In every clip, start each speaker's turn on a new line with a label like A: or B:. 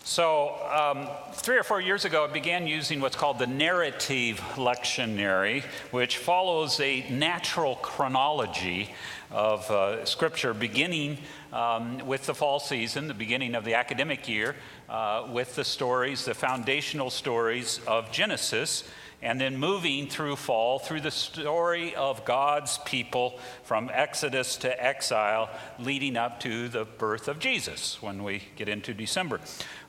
A: So 3 or 4 years ago, I began using what's called the narrative lectionary, which follows a natural chronology of Scripture, beginning with the fall season, the beginning of the academic year, with the stories, the foundational stories of Genesis, and then moving through fall, through the story of God's people from Exodus to exile, leading up to the birth of Jesus when we get into December.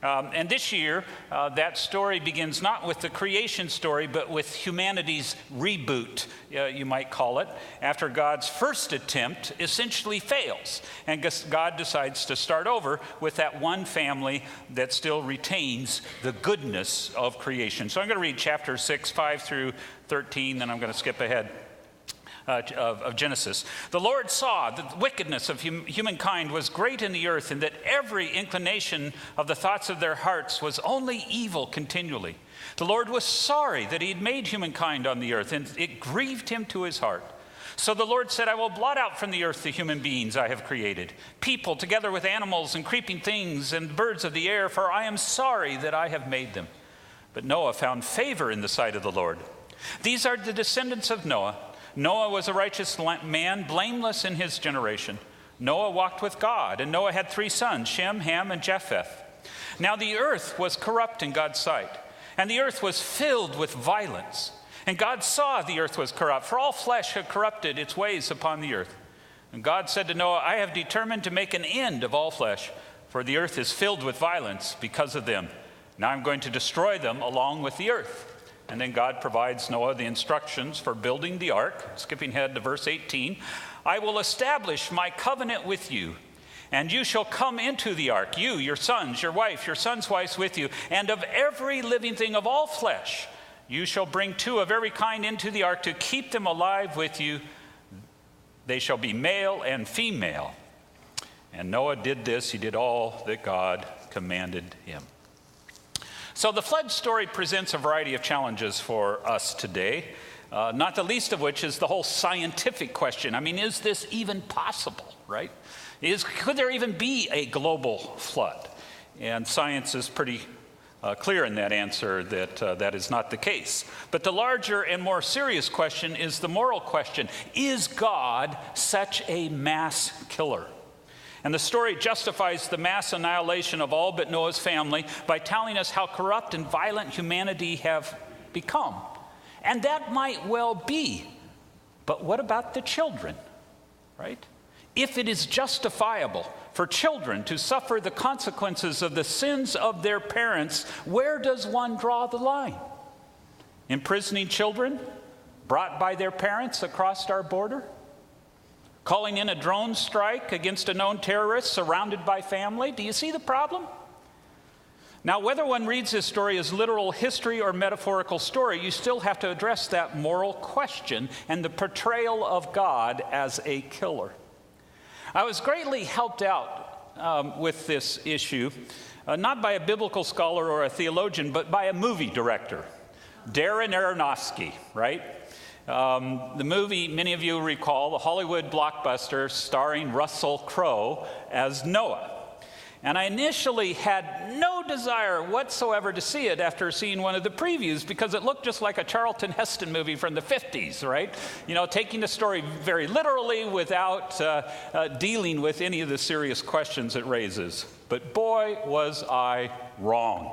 A: And this year, that story begins not with the creation story, but with humanity's reboot, you might call it, after God's first attempt essentially fails. And God decides to start over with that one family that still retains the goodness of creation. So I'm going to read chapter 6, 5 through 13, then I'm going to skip ahead. Of Genesis. The Lord saw that the wickedness of humankind was great in the earth, and that every inclination of the thoughts of their hearts was only evil continually. The Lord was sorry that he had made humankind on the earth, and it grieved him to his heart. So the Lord said, I will blot out from the earth the human beings I have created, people together with animals and creeping things and birds of the air, for I am sorry that I have made them. But Noah found favor in the sight of the Lord. These are the descendants of Noah. Noah was a righteous man, blameless in his generation. Noah walked with God, and Noah had 3 sons, Shem, Ham, and Japheth. Now the earth was corrupt in God's sight, and the earth was filled with violence. And God saw the earth was corrupt, for all flesh had corrupted its ways upon the earth. And God said to Noah, I have determined to make an end of all flesh, for the earth is filled with violence because of them. Now I'm going to destroy them along with the earth. And then God provides Noah the instructions for building the ark. Skipping ahead to verse 18. I will establish my covenant with you, and you shall come into the ark, you, your sons, your wife, your sons' wives with you, and of every living thing of all flesh, you shall bring 2 of every kind into the ark to keep them alive with you. They shall be male and female. And Noah did this. He did all that God commanded him. So the flood story presents a variety of challenges for us today, not the least of which is the whole scientific question. I mean, is this even possible, right? Could there even be a global flood? And science is pretty clear in that answer that that is not the case. But the larger and more serious question is the moral question. Is God such a mass killer? And the story justifies the mass annihilation of all but Noah's family by telling us how corrupt and violent humanity have become. And that might well be. But what about the children, right? If it is justifiable for children to suffer the consequences of the sins of their parents, where does one draw the line? Imprisoning children brought by their parents across our border? Calling in a drone strike against a known terrorist surrounded by family? Do you see the problem? Now, whether one reads this story as literal history or metaphorical story, you still have to address that moral question and the portrayal of God as a killer. I was greatly helped out with this issue, not by a biblical scholar or a theologian, but by a movie director, Darren Aronofsky, right? The movie, many of you recall, the Hollywood blockbuster starring Russell Crowe as Noah. And I initially had no desire whatsoever to see it after seeing one of the previews because it looked just like a Charlton Heston movie from the 50s, right? You know, taking the story very literally without dealing with any of the serious questions it raises. But boy, was I wrong.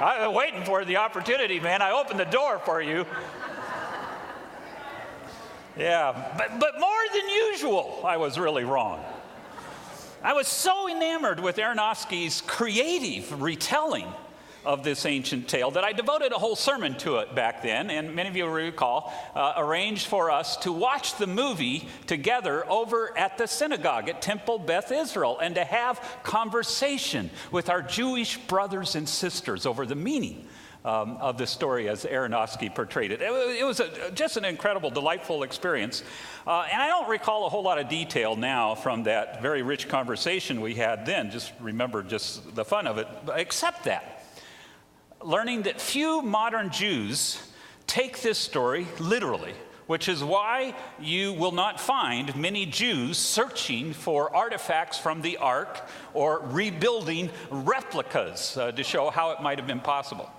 A: I was waiting for the opportunity, man. I opened the door for you. Yeah, but more than usual, I was really wrong. I was so enamored with Aronofsky's creative retelling of this ancient tale that I devoted a whole sermon to it back then, and many of you will recall, arranged for us to watch the movie together over at the synagogue at Temple Beth Israel and to have conversation with our Jewish brothers and sisters over the meaning of the story as Aronofsky portrayed it. It was just an incredible, delightful experience. And I don't recall a whole lot of detail now from that very rich conversation we had then. Just remember just the fun of it, except that. Learning that few modern Jews take this story literally which is why you will not find many Jews searching for artifacts from the ark or rebuilding replicas to show how it might have been possible.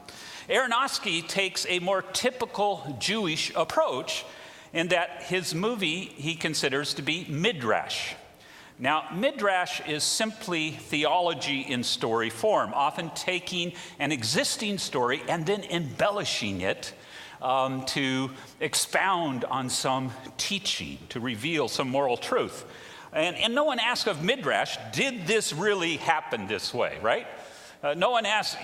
A: Aronofsky takes a more typical Jewish approach in that his movie he considers to be midrash. Now, midrash is simply theology in story form, often taking an existing story and then embellishing it to expound on some teaching, to reveal some moral truth. And no one asks of midrash, did this really happen this way, right? No one asks,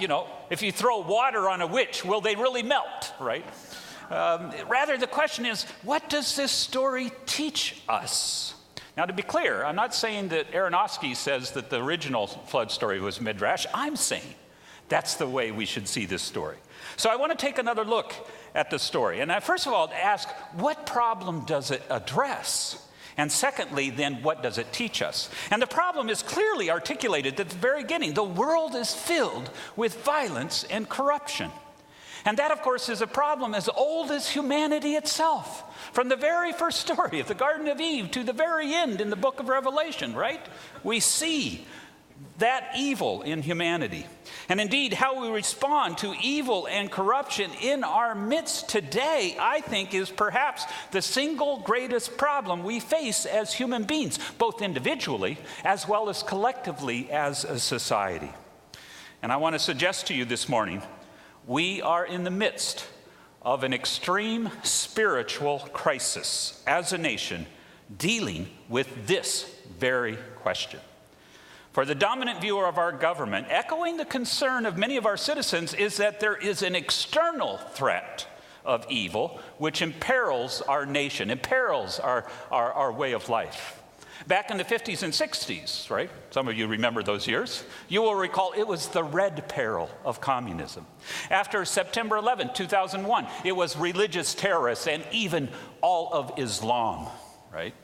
A: if you throw water on a witch, will they really melt, right? Rather, the question is, what does this story teach us? Now, to be clear, I'm not saying that Aronofsky says that the original flood story was midrash. I'm saying that's the way we should see this story. So I want to take another look at the story. And first of all, ask, what problem does it address? And secondly, then, what does it teach us? And the problem is clearly articulated at the very beginning. The world is filled with violence and corruption. And that, of course, is a problem as old as humanity itself. From the very first story of the Garden of Eve to the very end in the book of Revelation, right? We see that evil in humanity. And indeed, how we respond to evil and corruption in our midst today, I think, is perhaps the single greatest problem we face as human beings, both individually as well as collectively as a society. And I want to suggest to you this morning, we are in the midst of an extreme spiritual crisis as a nation dealing with this very question. For the dominant view of our government, echoing the concern of many of our citizens, is that there is an external threat of evil which imperils our nation, imperils our way of life. Back in the 50s and 60s, right? Some of you remember those years. You will recall it was the red peril of communism. After September 11, 2001, it was religious terrorists and even all of Islam, right?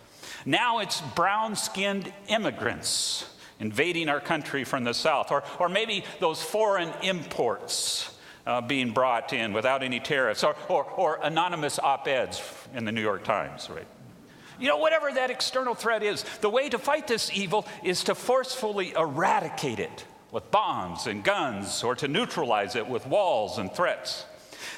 A: Now it's brown-skinned immigrants invading our country from the south, or maybe those foreign imports being brought in without any tariffs, or anonymous op-eds in the New York Times, right? Whatever that external threat is, the way to fight this evil is to forcefully eradicate it with bombs and guns, or to neutralize it with walls and threats.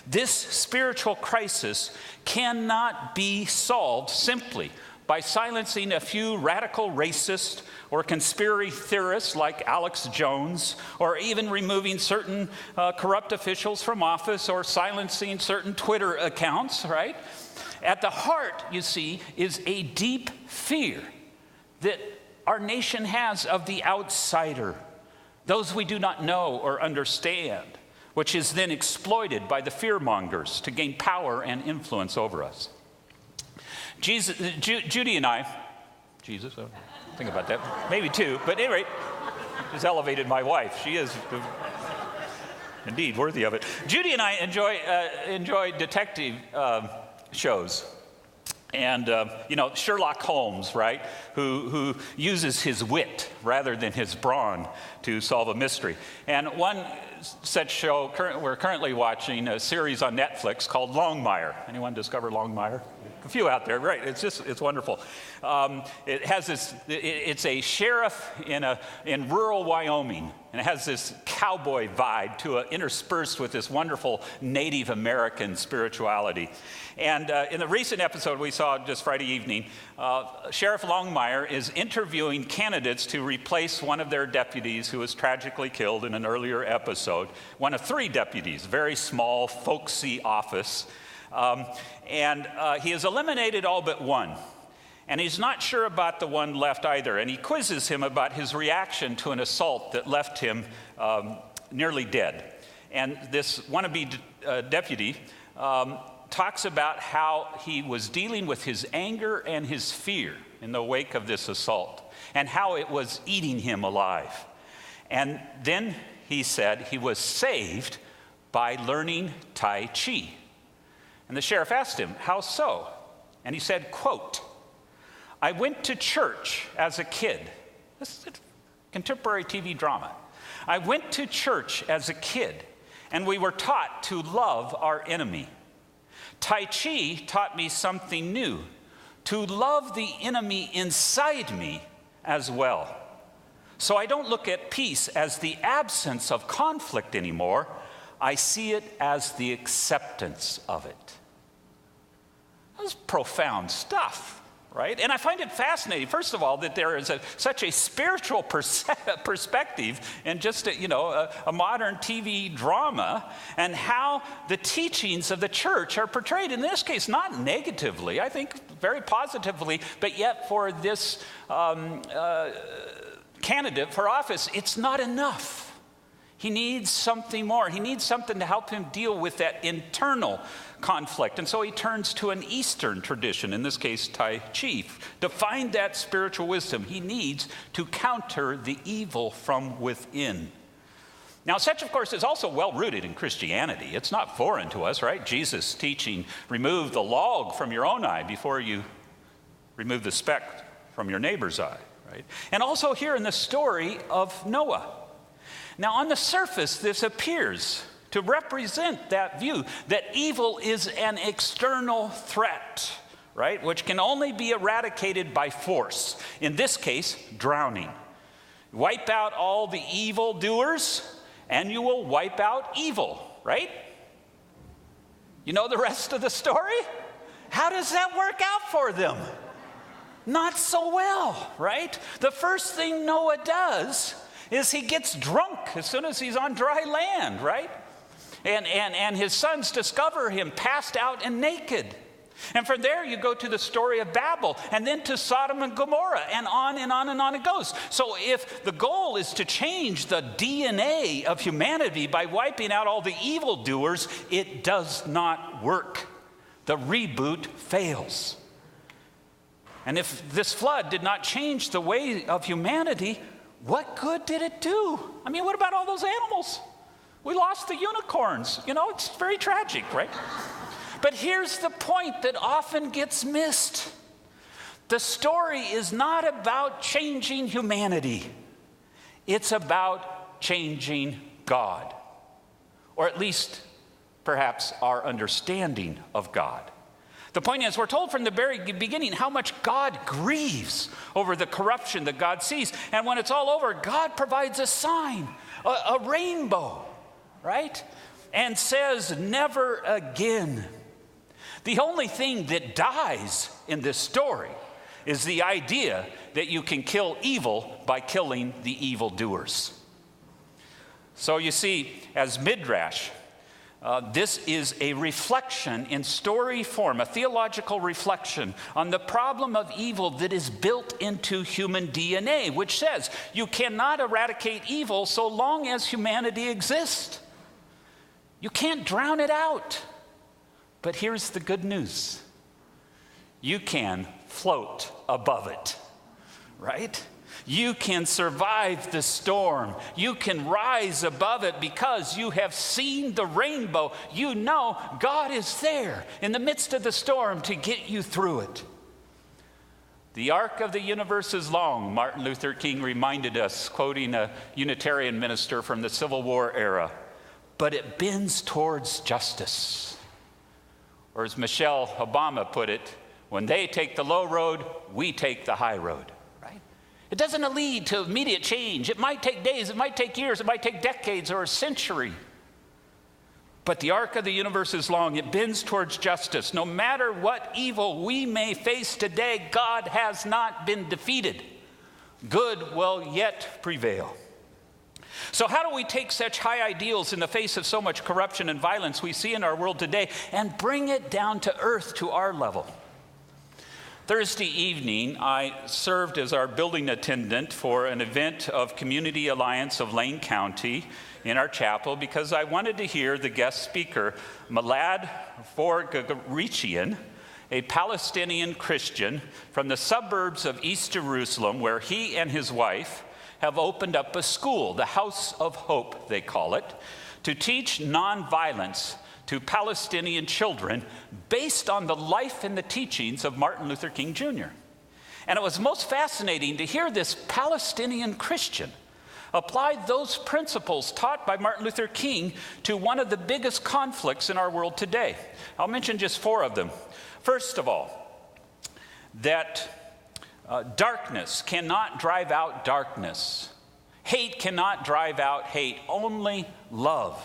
A: This spiritual crisis cannot be solved simply by silencing a few radical racists or conspiracy theorists like Alex Jones, or even removing certain corrupt officials from office, or silencing certain Twitter accounts, right? At the heart, you see, is a deep fear that our nation has of the outsider, those we do not know or understand, which is then exploited by the fearmongers to gain power and influence over us. Judy and I, Jesus, think about that, maybe two, but at any rate, just elevated my wife. She is indeed worthy of it. Judy and I enjoy detective shows. And, Sherlock Holmes, right, who uses his wit rather than his brawn to solve a mystery. And one such show we're currently watching, a series on Netflix called Longmire. Anyone discover Longmire? A few out there, right? It's wonderful. It's a sheriff in rural Wyoming, and it has this cowboy vibe to it, interspersed with this wonderful Native American spirituality. And in the recent episode we saw just Friday evening, Sheriff Longmire is interviewing candidates to replace one of their deputies who was tragically killed in an earlier episode. One of three deputies, very small, folksy office. And he has eliminated all but one. And he's not sure about the one left either. And he quizzes him about his reaction to an assault that left him nearly dead. And this wannabe deputy talks about how he was dealing with his anger and his fear in the wake of this assault, and how it was eating him alive. And then he said he was saved by learning Tai Chi. And the sheriff asked him, how so? And he said, quote, "I went to church as a kid." This is contemporary TV drama. "I went to church as a kid, and we were taught to love our enemy. Tai Chi taught me something new, to love the enemy inside me as well. So I don't look at peace as the absence of conflict anymore. I see it as the acceptance of it. That's profound stuff, right? And I find it fascinating, first of all, that there is such a spiritual perspective in just a modern TV drama, and how the teachings of the church are portrayed, in this case, not negatively, I think very positively, but yet for this candidate for office, it's not enough. He needs something more. He needs something to help him deal with that internal conflict. And so he turns to an Eastern tradition, in this case, Tai Chi, to find that spiritual wisdom he needs to counter the evil from within. Now, such, of course, is also well-rooted in Christianity. It's not foreign to us, right? Jesus' teaching, remove the log from your own eye before you remove the speck from your neighbor's eye, right? And also here in the story of Noah. Now, on the surface, this appears to represent that view that evil is an external threat, right, which can only be eradicated by force. In this case, drowning. Wipe out all the evildoers, and you will wipe out evil, right? You know the rest of the story? How does that work out for them? Not so well, right? The first thing Noah does is he gets drunk as soon as he's on dry land, right? And his sons discover him passed out and naked. And from there you go to the story of Babel, and then to Sodom and Gomorrah, and on and on and on it goes. So if the goal is to change the DNA of humanity by wiping out all the evildoers, it does not work. The reboot fails. And if this flood did not change the way of humanity, what good did it do? I mean, what about all those animals? We lost the unicorns. It's very tragic, right? But here's the point that often gets missed. The story is not about changing humanity. It's about changing God. Or at least, perhaps, our understanding of God. The point is, we're told from the very beginning how much God grieves over the corruption that God sees. And when it's all over, God provides a sign, a rainbow, right? And says, never again. The only thing that dies in this story is the idea that you can kill evil by killing the evildoers. So you see, as Midrash, this is a reflection in story form, a theological reflection on the problem of evil that is built into human DNA, which says you cannot eradicate evil so long as humanity exists. You can't drown it out. But here's the good news. You can float above it, right? You can survive the storm. You can rise above it because you have seen the rainbow. You know God is there in the midst of the storm to get you through it. The arc of the universe is long, Martin Luther King reminded us, quoting a Unitarian minister from the Civil War era, but it bends towards justice. Or as Michelle Obama put it, when they take the low road, we take the high road. It doesn't lead to immediate change. It might take days, it might take years, it might take decades or a century. But the arc of the universe is long. It bends towards justice. No matter what evil we may face today, God has not been defeated. Good will yet prevail. So how do we take such high ideals in the face of so much corruption and violence we see in our world today and bring it down to earth, to our level? Thursday evening, I served as our building attendant for an event of Community Alliance of Lane County in our chapel because I wanted to hear the guest speaker, Malad Forgarichian, a Palestinian Christian from the suburbs of East Jerusalem, where he and his wife have opened up a school, the House of Hope, they call it, to teach nonviolence to Palestinian children based on the life and the teachings of Martin Luther King Jr. And it was most fascinating to hear this Palestinian Christian applied those principles taught by Martin Luther King to one of the biggest conflicts in our world today. I'll mention just 4 of them. First of all, that darkness cannot drive out darkness. Hate cannot drive out hate. Only love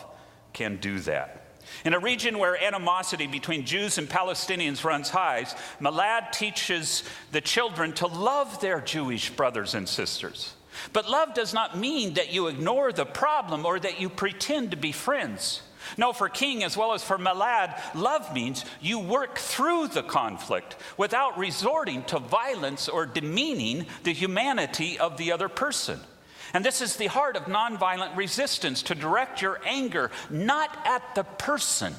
A: can do that. In a region where animosity between Jews and Palestinians runs high, Malad teaches the children to love their Jewish brothers and sisters. But love does not mean that you ignore the problem or that you pretend to be friends. No, for King as well as for Malad, love means you work through the conflict without resorting to violence or demeaning the humanity of the other person. And this is the heart of nonviolent resistance, to direct your anger not at the person,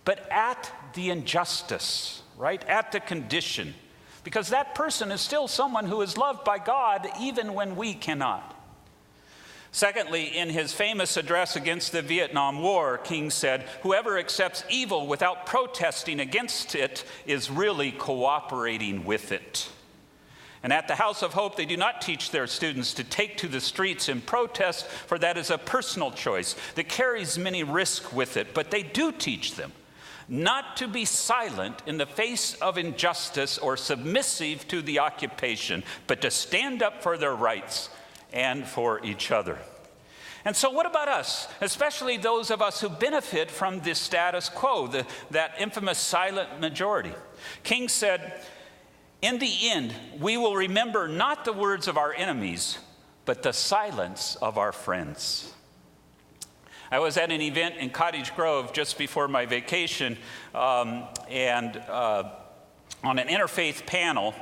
A: but at the injustice, right? At the condition. Because that person is still someone who is loved by God even when we cannot. Secondly, in his famous address against the Vietnam War, King said, "Whoever accepts evil without protesting against it is really cooperating with it." And at the House of Hope, they do not teach their students to take to the streets in protest, for that is a personal choice that carries many risks with it. But they do teach them not to be silent in the face of injustice or submissive to the occupation, but to stand up for their rights and for each other. And so what about us, especially those of us who benefit from this status quo, that infamous silent majority? King said, "In the end, we will remember not the words of our enemies, but the silence of our friends." I was at an event in Cottage Grove just before my vacation, and on an interfaith panel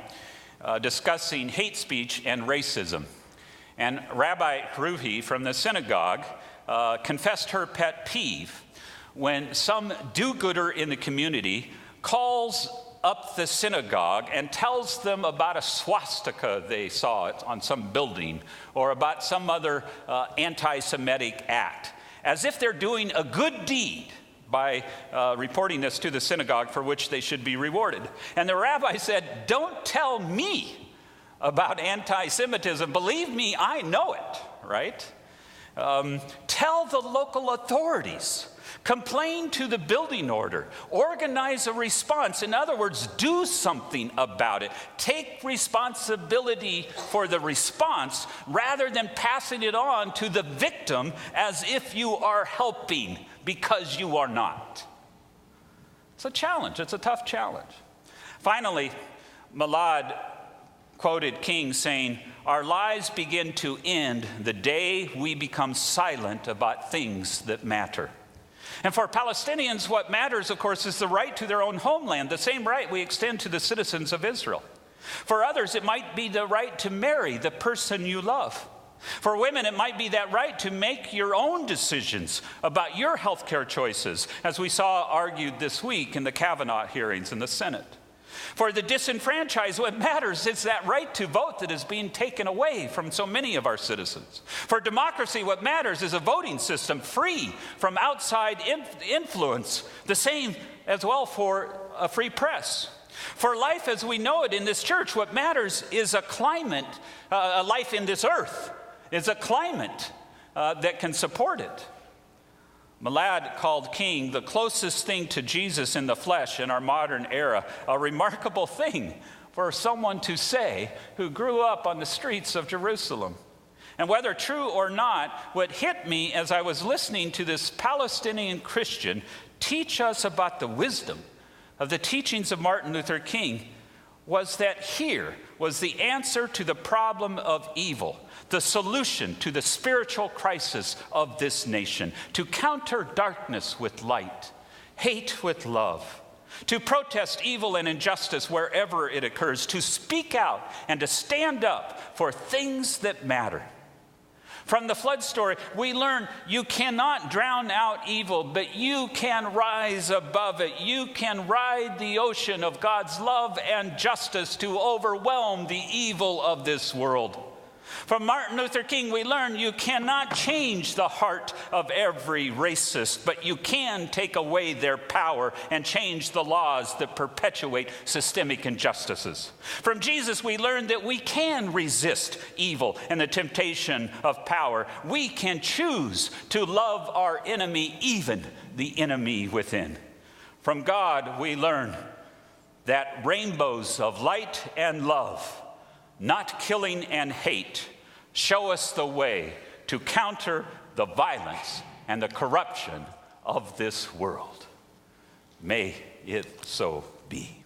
A: discussing hate speech and racism. And Rabbi Ruhi from the synagogue confessed her pet peeve when some do-gooder in the community calls up the synagogue and tells them about a swastika they saw on some building or about some other anti-Semitic act, as if they're doing a good deed by reporting this to the synagogue for which they should be rewarded. And the rabbi said, "Don't tell me about anti-Semitism. Believe me, I know it," right? Tell the local authorities. Complain to the building order. Organize a response. In other words, do something about it. Take responsibility for the response rather than passing it on to the victim as if you are helping, because you are not. It's a challenge. It's a tough challenge. Finally, Malad quoted King saying, "Our lives begin to end the day we become silent about things that matter." And for Palestinians, what matters, of course, is the right to their own homeland, the same right we extend to the citizens of Israel. For others, it might be the right to marry the person you love. For women, it might be that right to make your own decisions about your health care choices, as we saw argued this week in the Kavanaugh hearings in the Senate. For the disenfranchised, what matters is that right to vote that is being taken away from so many of our citizens. For democracy, what matters is a voting system free from outside influence, the same as well for a free press. For life as we know it in this church, what matters is a climate, a life in this earth, is a climate that can support it. Malad called King the closest thing to Jesus in the flesh in our modern era, a remarkable thing for someone to say who grew up on the streets of Jerusalem. And whether true or not, what hit me as I was listening to this Palestinian Christian teach us about the wisdom of the teachings of Martin Luther King was that here was the answer to the problem of evil, the solution to the spiritual crisis of this nation, to counter darkness with light, hate with love, to protest evil and injustice wherever it occurs, to speak out and to stand up for things that matter. From the flood story, we learn you cannot drown out evil, but you can rise above it. You can ride the ocean of God's love and justice to overwhelm the evil of this world. From Martin Luther King, we learn you cannot change the heart of every racist, but you can take away their power and change the laws that perpetuate systemic injustices. From Jesus, we learn that we can resist evil and the temptation of power. We can choose to love our enemy, even the enemy within. From God, we learn that rainbows of light and love, not killing and hate, show us the way to counter the violence and the corruption of this world. May it so be.